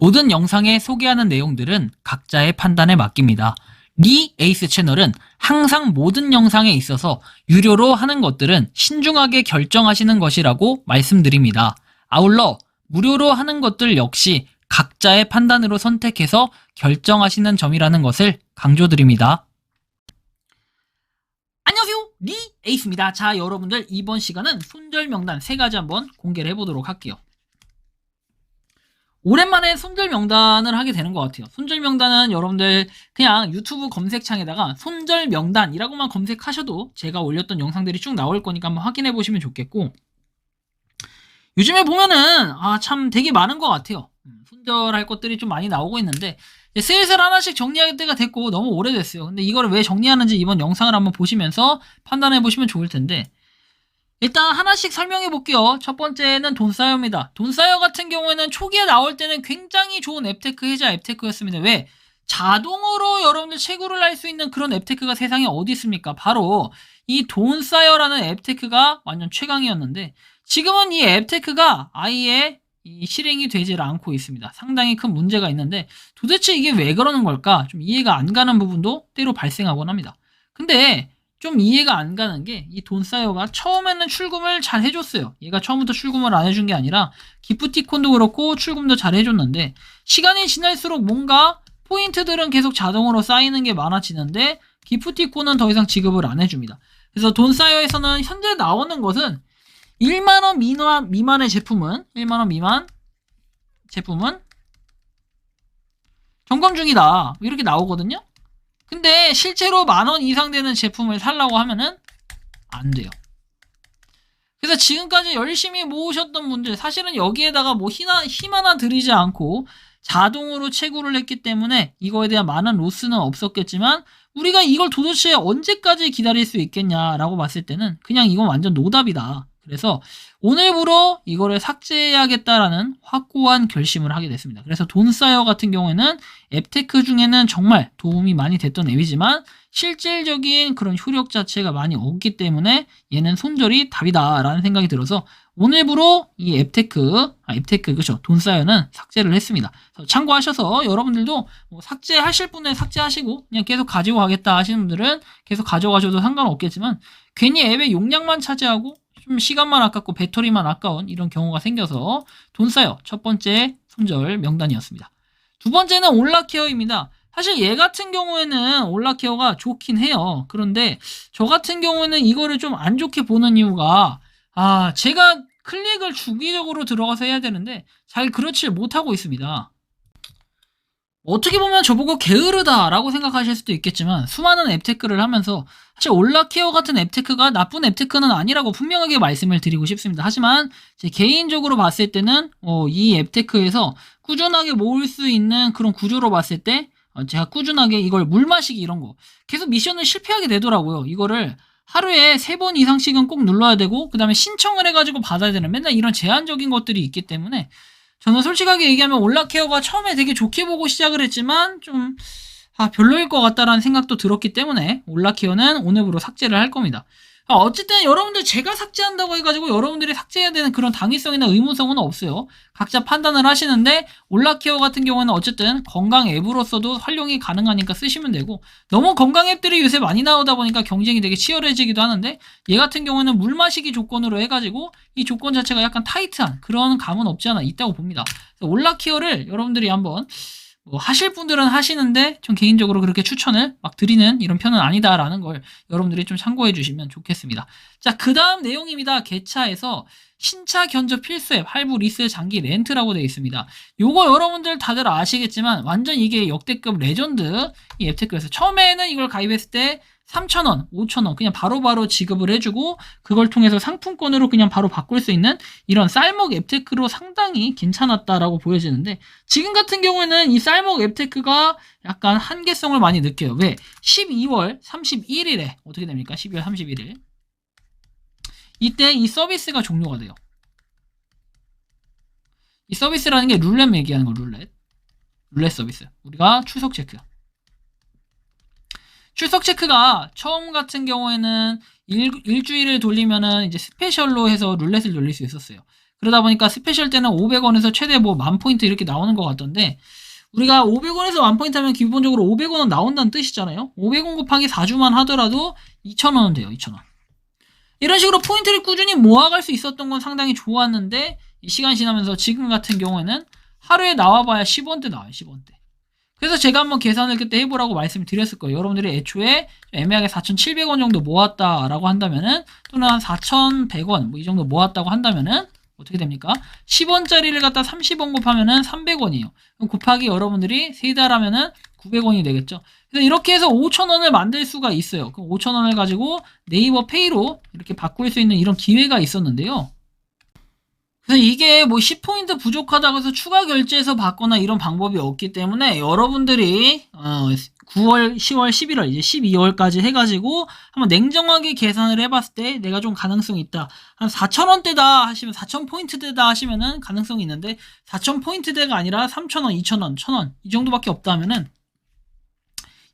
모든 영상에 소개하는 내용들은 각자의 판단에 맡깁니다. 리 에이스 채널은 항상 모든 영상에 있어서 유료로 하는 것들은 신중하게 결정하시는 것이라고 말씀드립니다. 아울러 무료로 하는 것들 역시 각자의 판단으로 선택해서 결정하시는 점이라는 것을 강조드립니다. 안녕하세요, 리 에이스입니다. 자, 여러분들 이번 시간은 손절 명단 3가지 한번 공개를 해보도록 할게요. 오랜만에 손절 명단을 하게 되는 것 같아요. 손절 명단은 여러분들 그냥 유튜브 검색창에다가 손절 명단이라고만 검색하셔도 제가 올렸던 영상들이 쭉 나올 거니까 한번 확인해 보시면 좋겠고, 요즘에 보면은 참 되게 많은 것 같아요. 손절할 것들이 좀 많이 나오고 있는데 슬슬 하나씩 정리할 때가 됐고 너무 오래됐어요. 근데 이거를 왜 정리하는지 이번 영상을 한번 보시면서 판단해 보시면 좋을 텐데, 일단 하나씩 설명해 볼게요. 첫 번째는 돈싸여입니다. 돈싸여 같은 경우에는 초기에 나올 때는 굉장히 좋은 앱테크 해자 앱테크였습니다. 왜? 자동으로 여러분들 채굴을 할 수 있는 그런 앱테크가 세상에 어디 있습니까? 바로 이 돈싸여라는 앱테크가 완전 최강이었는데, 지금은 이 앱테크가 아예 실행이 되질 않고 있습니다. 상당히 큰 문제가 있는데 도대체 이게 왜 그러는 걸까? 좀 이해가 안 가는 부분도 때로 발생하곤 합니다. 근데 좀 이해가 안 가는 게, 이 돈싸여가 처음에는 출금을 잘 해줬어요. 얘가 처음부터 출금을 안 해준 게 아니라 기프티콘도 그렇고 출금도 잘 해줬는데, 시간이 지날수록 뭔가 포인트들은 계속 자동으로 쌓이는 게 많아지는데 기프티콘은 더 이상 지급을 안 해줍니다. 그래서 돈싸여에서는 현재 나오는 것은 1만원 미만의 제품은 1만원 미만 제품은 점검 중이다, 이렇게 나오거든요. 근데 실제로 10,000원 이상 되는 제품을 살라고 하면은 안 돼요. 그래서 지금까지 열심히 모으셨던 분들, 사실은 여기에다가 뭐 힘 하나 들이지 않고 자동으로 채굴을 했기 때문에 이거에 대한 많은 로스는 없었겠지만, 우리가 이걸 도대체 언제까지 기다릴 수 있겠냐라고 봤을 때는 그냥 이건 완전 노답이다. 그래서 오늘부로 이거를 삭제해야겠다라는 확고한 결심을 하게 됐습니다. 그래서 돈싸여 같은 경우에는 앱테크 중에는 정말 도움이 많이 됐던 앱이지만 실질적인 그런 효력 자체가 많이 없기 때문에 얘는 손절이 답이다라는 생각이 들어서 오늘부로 이 앱테크 그죠, 돈싸여는 삭제를 했습니다. 참고하셔서 여러분들도 뭐 삭제하실 분은 삭제하시고 그냥 계속 가지고 가겠다 하시는 분들은 계속 가져가셔도 상관없겠지만, 괜히 앱의 용량만 차지하고 좀 시간만 아깝고 배터리만 아까운 이런 경우가 생겨서 돈싸여 첫 번째 손절 명단이었습니다. 두 번째는 올라케어입니다. 사실 얘 같은 경우에는 올라케어가 좋긴 해요. 그런데 저 같은 경우에는 이거를 좀 안 좋게 보는 이유가, 제가 클릭을 주기적으로 들어가서 해야 되는데 잘 그렇지 못하고 있습니다. 어떻게 보면 저보고 게으르다라고 생각하실 수도 있겠지만, 수많은 앱테크를 하면서 사실 올라케어 같은 앱테크가 나쁜 앱테크는 아니라고 분명하게 말씀을 드리고 싶습니다. 하지만 제 개인적으로 봤을 때는 이 앱테크에서 꾸준하게 모을 수 있는 그런 구조로 봤을 때 제가 꾸준하게 이걸 물 마시기 이런 거 계속 미션을 실패하게 되더라고요. 이거를 하루에 3번 이상씩은 꼭 눌러야 되고, 그 다음에 신청을 해가지고 받아야 되는 맨날 이런 제한적인 것들이 있기 때문에, 저는 솔직하게 얘기하면 올라케어가 처음에 되게 좋게 보고 시작을 했지만 좀 별로일 것 같다라는 생각도 들었기 때문에 올라케어는 오늘부로 삭제를 할 겁니다. 어쨌든 여러분들, 제가 삭제한다고 해가지고 여러분들이 삭제해야 되는 그런 당위성이나 의무성은 없어요. 각자 판단을 하시는데, 올라케어 같은 경우는 어쨌든 건강 앱으로서도 활용이 가능하니까 쓰시면 되고, 너무 건강 앱들이 요새 많이 나오다 보니까 경쟁이 되게 치열해지기도 하는데, 얘 같은 경우는 물 마시기 조건으로 해가지고 이 조건 자체가 약간 타이트한 그런 감은 없지 않아 있다고 봅니다. 올라케어를 여러분들이 한번 하실 분들은 하시는데 좀 개인적으로 그렇게 추천을 막 드리는 이런 편은 아니다라는 걸 여러분들이 좀 참고해 주시면 좋겠습니다. 자, 그 다음 내용입니다. 개차에서 신차 견적 필수 앱 할부 리스 장기 렌트라고 되어 있습니다. 요거 여러분들 다들 아시겠지만 완전 이게 역대급 레전드 이 앱테크에서, 처음에는 이걸 가입했을 때 3,000원, 5,000원 그냥 바로바로 지급을 해주고 그걸 통해서 상품권으로 그냥 바로 바꿀 수 있는 이런 쌀먹 앱테크로 상당히 괜찮았다라고 보여지는데, 지금 같은 경우에는 이 쌀먹 앱테크가 약간 한계성을 많이 느껴요. 왜? 12월 31일에 어떻게 됩니까? 12월 31일 이때 이 서비스가 종료가 돼요. 이 서비스라는 게 룰렛 얘기하는 거, 룰렛 서비스. 우리가 출석 체크가 처음 같은 경우에는 일주일을 돌리면은 이제 스페셜로 해서 룰렛을 돌릴 수 있었어요. 그러다 보니까 스페셜 때는 500원에서 최대 뭐 10,000포인트 이렇게 나오는 것 같던데, 우리가 500원에서 10,000포인트 하면 기본적으로 500원은 나온다는 뜻이잖아요. 500원 곱하기 4주만 하더라도 2,000원은 돼요. 2,000원. 이런 식으로 포인트를 꾸준히 모아갈 수 있었던 건 상당히 좋았는데, 이 시간 지나면서 지금 같은 경우에는 하루에 나와봐야 10원대 나와요. 10원대. 그래서 제가 한번 계산을 그때 해보라고 말씀드렸을 거예요. 여러분들이 애초에 애매하게 4,700원 정도 모았다라고 한다면은, 또는 한 4,100원 뭐 이 정도 모았다고 한다면은 어떻게 됩니까? 10원짜리를 갖다 30원 곱하면은 300원이에요. 그럼 곱하기 여러분들이 3달 하면은 900원이 되겠죠. 그래서 이렇게 해서 5,000원을 만들 수가 있어요. 그럼 5,000원을 가지고 네이버 페이로 이렇게 바꿀 수 있는 이런 기회가 있었는데요. 그래서 이게 뭐 10포인트 부족하다고 해서 추가 결제해서 받거나 이런 방법이 없기 때문에 여러분들이 9월, 10월, 11월, 이제 12월까지 해가지고 한번 냉정하게 계산을 해봤을 때 내가 좀 가능성이 있다. 한 4,000원대다 하시면 4,000포인트대다 하시면은 가능성이 있는데 4,000포인트대가 아니라 3,000원, 2,000원, 1,000원 이 정도밖에 없다 하면은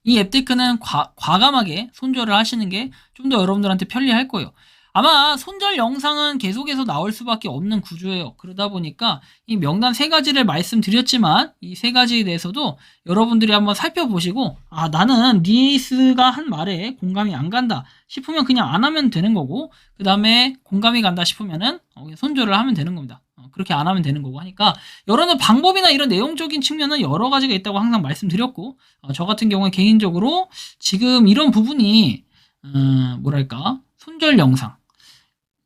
이 앱테크는 과감하게 손절을 하시는 게 좀 더 여러분들한테 편리할 거예요. 아마 손절 영상은 계속해서 나올 수밖에 없는 구조예요. 그러다 보니까 이 명단 3가지를 말씀드렸지만 이 3가지에 대해서도 여러분들이 한번 살펴보시고, 아, 나는 리스가 한 말에 공감이 안 간다 싶으면 그냥 안 하면 되는 거고, 그 다음에 공감이 간다 싶으면은 손절을 하면 되는 겁니다. 그렇게 안 하면 되는 거고 하니까, 여러분 방법이나 이런 내용적인 측면은 여러 가지가 있다고 항상 말씀드렸고, 저 같은 경우에 개인적으로 지금 이런 부분이 뭐랄까, 손절 영상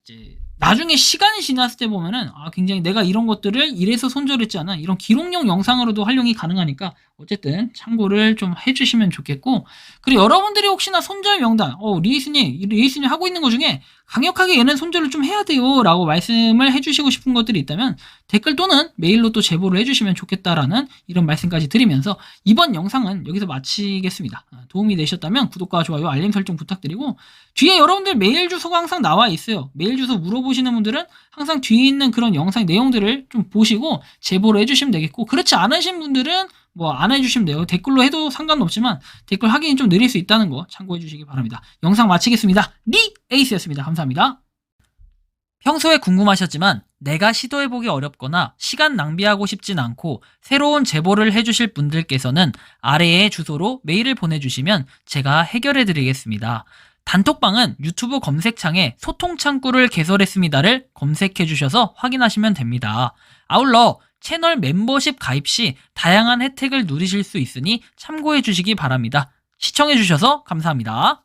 이제 나중에 시간이 지났을 때 보면은 굉장히 내가 이런 것들을 이래서 손절했지 않아, 이런 기록용 영상으로도 활용이 가능하니까 어쨌든 참고를 좀 해주시면 좋겠고, 그리고 여러분들이 혹시나 손절 명단 리에이스님 하고 있는 것 중에 강력하게 얘는 손절을 좀 해야 돼요 라고 말씀을 해주시고 싶은 것들이 있다면 댓글 또는 메일로 또 제보를 해주시면 좋겠다라는 이런 말씀까지 드리면서 이번 영상은 여기서 마치겠습니다. 도움이 되셨다면 구독과 좋아요, 알림 설정 부탁드리고, 뒤에 여러분들 메일 주소가 항상 나와 있어요. 메일 주소 물어보시는 분들은 항상 뒤에 있는 그런 영상 내용들을 좀 보시고 제보를 해주시면 되겠고, 그렇지 않으신 분들은 뭐 안 해주시면 돼요. 댓글로 해도 상관없지만 댓글 확인이 좀 느릴 수 있다는 거 참고해 주시기 바랍니다. 영상 마치겠습니다. 리에이스였습니다. 감사합니다. 평소에 궁금하셨지만 내가 시도해보기 어렵거나 시간 낭비하고 싶진 않고 새로운 제보를 해주실 분들께서는 아래의 주소로 메일을 보내주시면 제가 해결해드리겠습니다. 단톡방은 유튜브 검색창에 소통창구를 개설했습니다를 검색해주셔서 확인하시면 됩니다. 아울러 채널 멤버십 가입 시 다양한 혜택을 누리실 수 있으니 참고해 주시기 바랍니다. 시청해 주셔서 감사합니다.